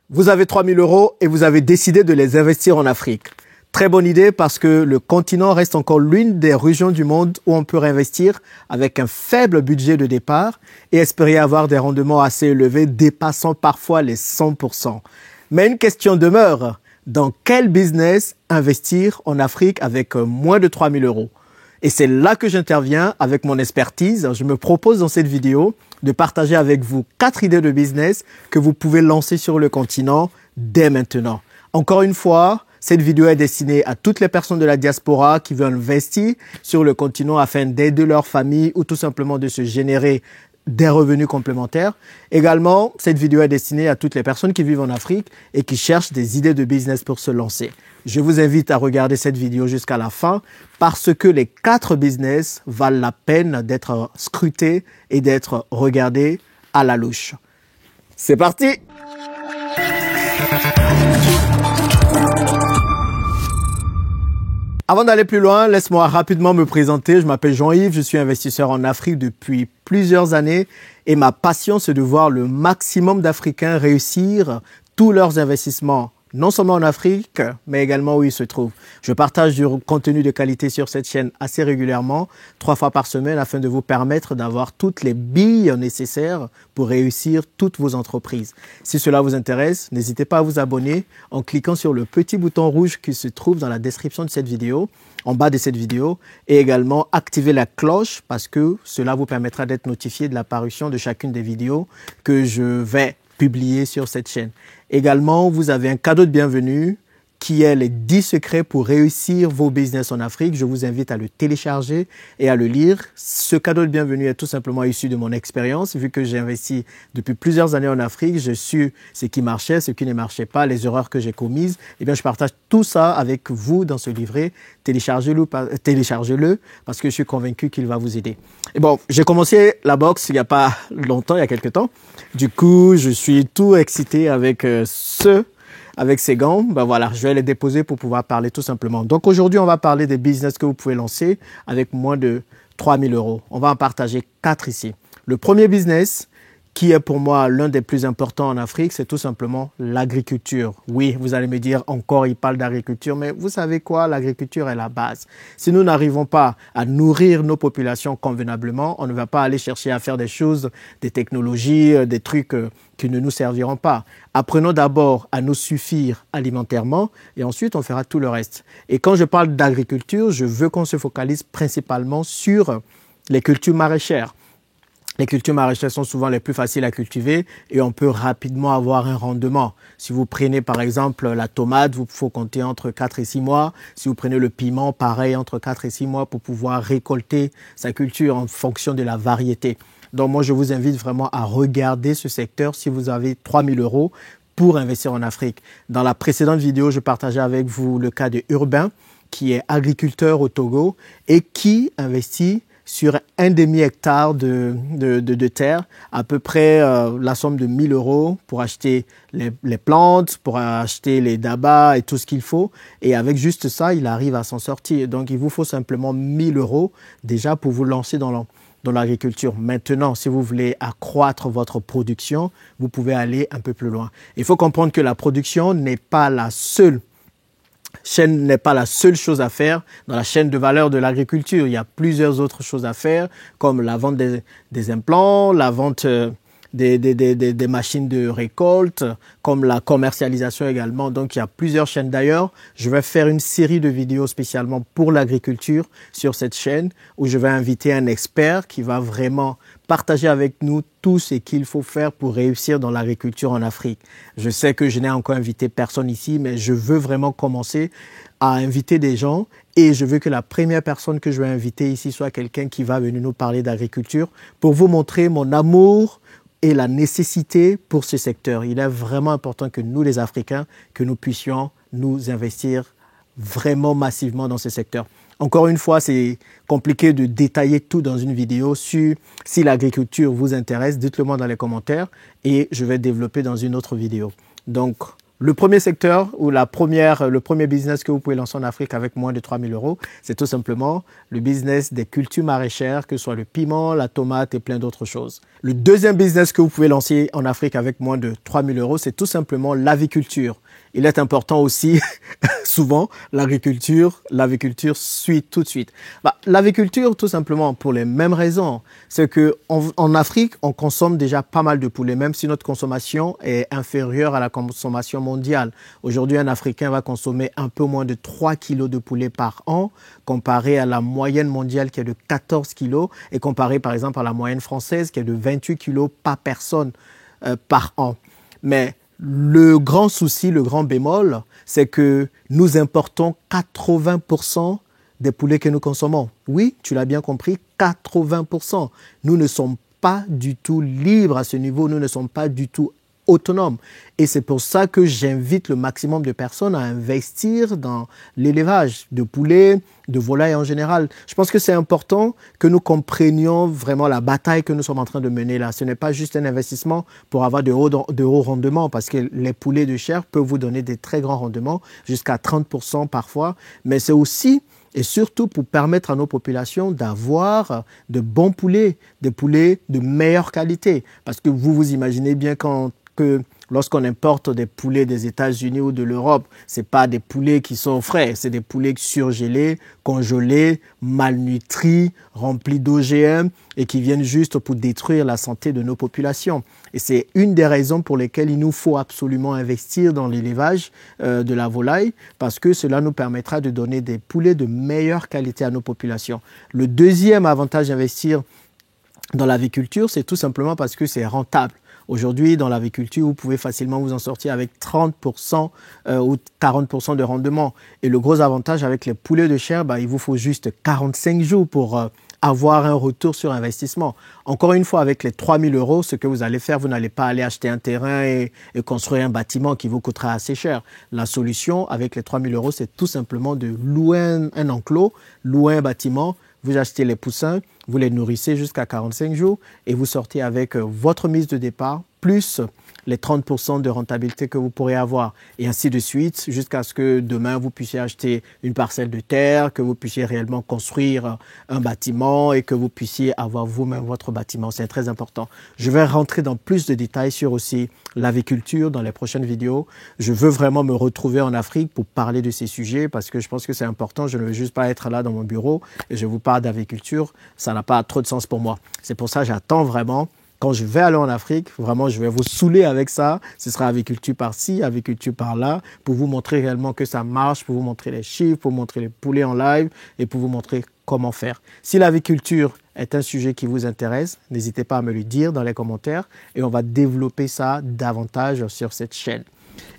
Vous avez 3 000 € et vous avez décidé de les investir en Afrique. Très bonne idée parce que le continent reste encore l'une des régions du monde où on peut réinvestir avec un faible budget de départ et espérer avoir des rendements assez élevés dépassant parfois les 100%. Mais une question demeure, dans quel business investir en Afrique avec moins de 3 000 €? Et c'est là que j'interviens avec mon expertise. Je me propose dans cette vidéo de partager avec vous 4 idées de business que vous pouvez lancer sur le continent dès maintenant. Encore une fois, cette vidéo est destinée à toutes les personnes de la diaspora qui veulent investir sur le continent afin d'aider leur famille ou tout simplement de se générer des revenus complémentaires. Également, cette vidéo est destinée à toutes les personnes qui vivent en Afrique et qui cherchent des idées de business pour se lancer. Je vous invite à regarder cette vidéo jusqu'à la fin parce que les 4 business valent la peine d'être scrutés et d'être regardés à la louche. C'est parti! Avant d'aller plus loin, laisse-moi rapidement me présenter. Je m'appelle Jean-Yves, je suis investisseur en Afrique depuis plusieurs années et ma passion, c'est de voir le maximum d'Africains réussir tous leurs investissements, non seulement en Afrique, mais également où ils se trouvent. Je partage du contenu de qualité sur cette chaîne assez régulièrement, 3 fois par semaine, afin de vous permettre d'avoir toutes les billes nécessaires pour réussir toutes vos entreprises. Si cela vous intéresse, n'hésitez pas à vous abonner en cliquant sur le petit bouton rouge qui se trouve dans la description de cette vidéo, en bas de cette vidéo, et également activer la cloche parce que cela vous permettra d'être notifié de l'apparition de chacune des vidéos que je vais publié sur cette chaîne. Également, vous avez un cadeau de bienvenue qui est les 10 secrets pour réussir vos business en Afrique. Je vous invite à le télécharger et à le lire. Ce cadeau de bienvenue est tout simplement issu de mon expérience. Vu que j'ai investi depuis plusieurs années en Afrique, je suis ce qui marchait, ce qui ne marchait pas, les erreurs que j'ai commises. Eh bien, je partage tout ça avec vous dans ce livret. Téléchargez-le parce que je suis convaincu qu'il va vous aider. Et bon, j'ai commencé la boxe il n'y a pas longtemps, il y a quelques temps. Du coup, je suis tout excité avec ces gants. Ben voilà, je vais les déposer pour pouvoir parler tout simplement. Donc aujourd'hui, on va parler des business que vous pouvez lancer avec moins de 3 000 €. On va en partager 4 ici. Le premier business, qui est pour moi l'un des plus importants en Afrique, c'est tout simplement l'agriculture. Oui, vous allez me dire, encore il parle d'agriculture, mais vous savez quoi, l'agriculture est la base. Si nous n'arrivons pas à nourrir nos populations convenablement, on ne va pas aller chercher à faire des choses, des technologies, des trucs qui ne nous serviront pas. Apprenons d'abord à nous suffire alimentairement et ensuite on fera tout le reste. Et quand je parle d'agriculture, je veux qu'on se focalise principalement sur les cultures maraîchères. Les cultures maraîchères sont souvent les plus faciles à cultiver et on peut rapidement avoir un rendement. Si vous prenez par exemple la tomate, il faut compter entre 4 et 6 mois. Si vous prenez le piment, pareil, entre 4 et 6 mois pour pouvoir récolter sa culture en fonction de la variété. Donc moi, je vous invite vraiment à regarder ce secteur si vous avez 3 000 € pour investir en Afrique. Dans la précédente vidéo, je partageais avec vous le cas de Urbain, qui est agriculteur au Togo et qui investit sur un demi-hectare de terre, à peu près la somme de 1 000 € pour acheter les plantes, pour acheter les dabas et tout ce qu'il faut. Et avec juste ça, il arrive à s'en sortir. Donc, il vous faut simplement 1 000 € déjà pour vous lancer dans l'agriculture. Maintenant, si vous voulez accroître votre production, vous pouvez aller un peu plus loin. Il faut comprendre que la production n'est pas la seule chose à faire dans la chaîne de valeur de l'agriculture. Il y a plusieurs autres choses à faire, comme la vente des implants, la vente des machines de récolte, comme la commercialisation également. Donc, il y a plusieurs chaînes. D'ailleurs, je vais faire une série de vidéos spécialement pour l'agriculture sur cette chaîne où je vais inviter un expert qui va vraiment partager avec nous tout ce qu'il faut faire pour réussir dans l'agriculture en Afrique. Je sais que je n'ai encore invité personne ici, mais je veux vraiment commencer à inviter des gens et je veux que la première personne que je vais inviter ici soit quelqu'un qui va venir nous parler d'agriculture pour vous montrer mon amour et la nécessité pour ce secteur. Il est vraiment important que nous, les Africains, que nous puissions nous investir vraiment massivement dans ce secteur. Encore une fois, c'est compliqué de détailler tout dans une vidéo. Si l'agriculture vous intéresse, dites-le moi dans les commentaires et je vais développer dans une autre vidéo. Donc, le premier secteur ou le premier business que vous pouvez lancer en Afrique avec moins de 3 000 euros, c'est tout simplement le business des cultures maraîchères, que ce soit le piment, la tomate et plein d'autres choses. Le deuxième business que vous pouvez lancer en Afrique avec moins de 3 000 euros, c'est tout simplement l'aviculture. Il est important aussi, souvent, l'aviculture suit tout de suite. L'aviculture, tout simplement, pour les mêmes raisons. C'est qu'en Afrique, on consomme déjà pas mal de poulet, même si notre consommation est inférieure à la consommation mondiale. Aujourd'hui, un Africain va consommer un peu moins de 3 kilos de poulet par an, comparé à la moyenne mondiale qui est de 14 kilos, et comparé, par exemple, à la moyenne française qui est de 28 kilos par personne par an. Mais le grand souci, le grand bémol, c'est que nous importons 80% des poulets que nous consommons. Oui, tu l'as bien compris, 80%. Nous ne sommes pas du tout libres à ce niveau, nous ne sommes pas du tout autonomes. Et c'est pour ça que j'invite le maximum de personnes à investir dans l'élevage de poulets, de volailles en général. Je pense que c'est important que nous comprenions vraiment la bataille que nous sommes en train de mener là. Ce n'est pas juste un investissement pour avoir de hauts rendements, parce que les poulets de chair peuvent vous donner des très grands rendements, jusqu'à 30% parfois, mais c'est aussi et surtout pour permettre à nos populations d'avoir de bons poulets, des poulets de meilleure qualité. Parce que vous imaginez bien que lorsqu'on importe des poulets des États-Unis ou de l'Europe, ce n'est pas des poulets qui sont frais, c'est des poulets surgelés, congelés, malnutris, remplis d'OGM et qui viennent juste pour détruire la santé de nos populations. Et c'est une des raisons pour lesquelles il nous faut absolument investir dans l'élevage de la volaille, parce que cela nous permettra de donner des poulets de meilleure qualité à nos populations. Le deuxième avantage d'investir dans l'aviculture, c'est tout simplement parce que c'est rentable. Aujourd'hui, dans l'aviculture, vous pouvez facilement vous en sortir avec 30% ou 40% de rendement. Et le gros avantage avec les poulets de chair, il vous faut juste 45 jours pour avoir un retour sur investissement. Encore une fois, avec les 3 000 euros, ce que vous allez faire, vous n'allez pas aller acheter un terrain et construire un bâtiment qui vous coûtera assez cher. La solution avec les 3 000 euros, c'est tout simplement de louer un enclos, louer un bâtiment. Vous achetez les poussins, vous les nourrissez jusqu'à 45 jours et vous sortez avec votre mise de départ plus les 30% de rentabilité que vous pourrez avoir et ainsi de suite jusqu'à ce que demain vous puissiez acheter une parcelle de terre, que vous puissiez réellement construire un bâtiment et que vous puissiez avoir vous-même votre bâtiment. C'est très important. Je vais rentrer dans plus de détails sur aussi l'aviculture dans les prochaines vidéos. Je veux vraiment me retrouver en Afrique pour parler de ces sujets parce que je pense que c'est important. Je ne veux juste pas être là dans mon bureau et je vous parle d'aviculture. Ça n'a pas trop de sens pour moi. C'est pour ça que j'attends vraiment. Quand je vais aller en Afrique, vraiment, je vais vous saouler avec ça. Ce sera aviculture par-ci, aviculture par-là, pour vous montrer réellement que ça marche, pour vous montrer les chiffres, pour vous montrer les poulets en live et pour vous montrer comment faire. Si l'aviculture est un sujet qui vous intéresse, n'hésitez pas à me le dire dans les commentaires et on va développer ça davantage sur cette chaîne.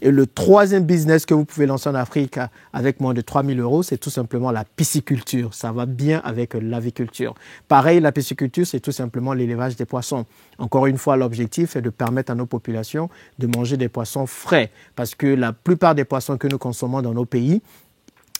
Et le troisième business que vous pouvez lancer en Afrique avec moins de 3 000 euros, c'est tout simplement la pisciculture. Ça va bien avec l'aviculture. Pareil, la pisciculture, c'est tout simplement l'élevage des poissons. Encore une fois, l'objectif est de permettre à nos populations de manger des poissons frais. Parce que la plupart des poissons que nous consommons dans nos pays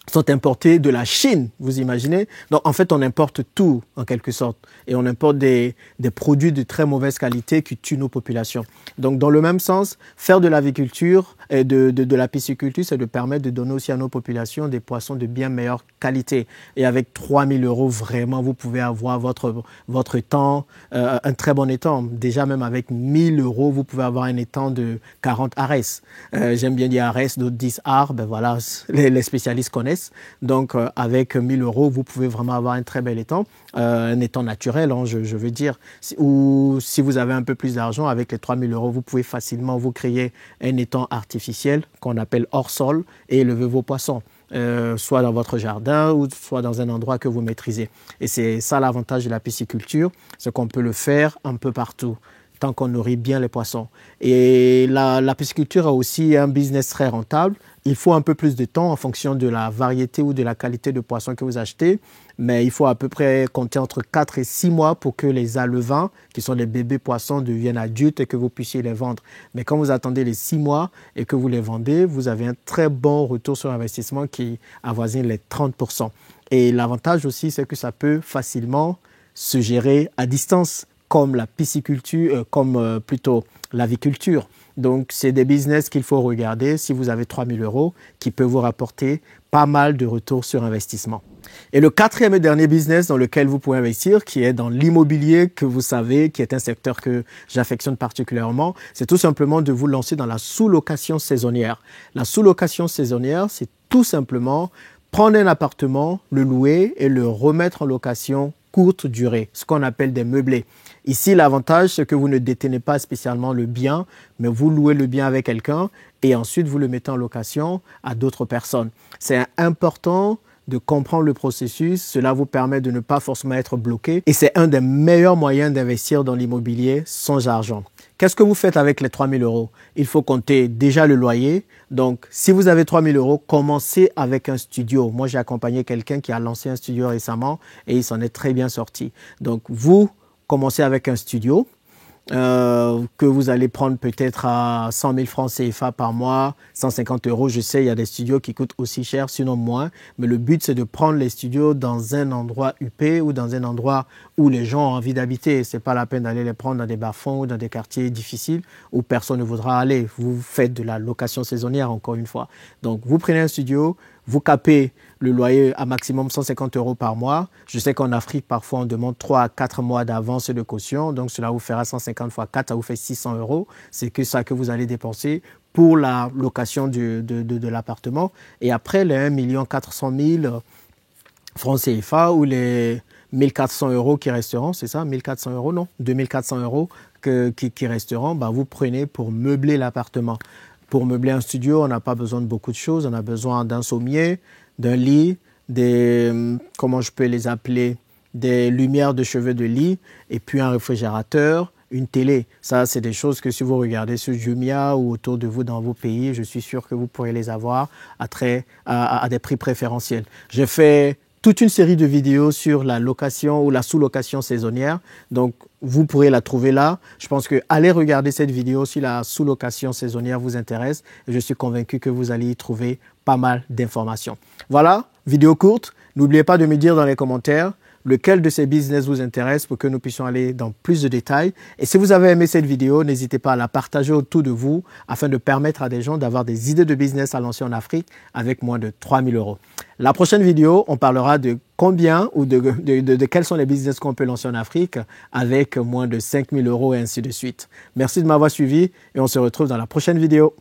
sont importés de la Chine, vous imaginez? Donc, en fait, on importe tout, en quelque sorte. Et on importe des produits de très mauvaise qualité qui tuent nos populations. Donc, dans le même sens, faire de l'aviculture et de la pisciculture, c'est de permettre de donner aussi à nos populations des poissons de bien meilleure qualité. Et avec 3 000 euros, vraiment, vous pouvez avoir votre étang, un très bon étang. Déjà, même avec 1 000 euros, vous pouvez avoir un étang de 40 ares. J'aime bien dire ares, d'autres 10 ar. Ben voilà, les spécialistes connaissent. Donc, avec 1 000 euros, vous pouvez vraiment avoir un très bel étang, un étang naturel, je veux dire. Ou si vous avez un peu plus d'argent, avec les 3 000 euros, vous pouvez facilement vous créer un étang artificiel qu'on appelle hors sol et élever vos poissons. Soit dans votre jardin ou soit dans un endroit que vous maîtrisez. Et c'est ça l'avantage de la pisciculture, c'est qu'on peut le faire un peu partout, tant qu'on nourrit bien les poissons. Et la pisciculture a aussi un business très rentable. Il faut un peu plus de temps en fonction de la variété ou de la qualité de poisson que vous achetez, mais il faut à peu près compter entre 4 et 6 mois pour que les alevins, qui sont les bébés poissons, deviennent adultes et que vous puissiez les vendre. Mais quand vous attendez les 6 mois et que vous les vendez, vous avez un très bon retour sur investissement qui avoisine les 30%. Et l'avantage aussi, c'est que ça peut facilement se gérer à distance, comme la pisciculture, plutôt l'aviculture. Donc, c'est des business qu'il faut regarder si vous avez 3 000 euros qui peuvent vous rapporter pas mal de retours sur investissement. Et le quatrième et dernier business dans lequel vous pouvez investir, qui est dans l'immobilier, que vous savez, qui est un secteur que j'affectionne particulièrement, c'est tout simplement de vous lancer dans la sous-location saisonnière. La sous-location saisonnière, c'est tout simplement prendre un appartement, le louer et le remettre en location courte durée, ce qu'on appelle des meublés. Ici, l'avantage, c'est que vous ne détenez pas spécialement le bien, mais vous louez le bien avec quelqu'un et ensuite vous le mettez en location à d'autres personnes. C'est important de comprendre le processus. Cela vous permet de ne pas forcément être bloqué et c'est un des meilleurs moyens d'investir dans l'immobilier sans argent. Qu'est-ce que vous faites avec les 3 000 euros? Il faut compter déjà le loyer. Donc, si vous avez 3 000 euros, commencez avec un studio. Moi, j'ai accompagné quelqu'un qui a lancé un studio récemment et il s'en est très bien sorti. Donc, vous commencez avec un studio que vous allez prendre peut-être à 100 000 francs CFA par mois, 150 euros. Je sais, il y a des studios qui coûtent aussi cher, sinon moins. Mais le but, c'est de prendre les studios dans un endroit huppé ou dans un endroit où les gens ont envie d'habiter. C'est pas la peine d'aller les prendre dans des bas-fonds ou dans des quartiers difficiles où personne ne voudra aller. Vous faites de la location saisonnière, encore une fois. Donc, vous prenez un studio, vous capez le loyer à maximum 150 euros par mois. Je sais qu'en Afrique, parfois, on demande 3 à 4 mois d'avance de caution. Donc, cela vous fera 150 fois 4, ça vous fait 600 euros. C'est que ça que vous allez dépenser pour la location de l'appartement. Et après, les 1 400 000 francs CFA ou les 1 400 euros qui resteront, c'est ça, 1 400 euros, non, 2 400 euros qui resteront, bah, vous prenez pour meubler l'appartement. Pour meubler un studio, on n'a pas besoin de beaucoup de choses. On a besoin d'un sommier, d'un lit, comment je peux les appeler, des lumières de chevet de lit, et puis un réfrigérateur, une télé. Ça, c'est des choses que si vous regardez sur Jumia ou autour de vous dans vos pays, je suis sûr que vous pourrez les avoir à des prix préférentiels. J'ai fait toute une série de vidéos sur la location ou la sous-location saisonnière. Donc, vous pourrez la trouver là. Je pense que allez regarder cette vidéo si la sous-location saisonnière vous intéresse. Et je suis convaincu que vous allez y trouver pas mal d'informations. Voilà, vidéo courte. N'oubliez pas de me dire dans les commentaires lequel de ces business vous intéresse pour que nous puissions aller dans plus de détails. Et si vous avez aimé cette vidéo, n'hésitez pas à la partager autour de vous afin de permettre à des gens d'avoir des idées de business à lancer en Afrique avec moins de 3 000 euros. La prochaine vidéo, on parlera de combien ou de quels sont les business qu'on peut lancer en Afrique avec moins de 5 000 euros et ainsi de suite. Merci de m'avoir suivi et on se retrouve dans la prochaine vidéo.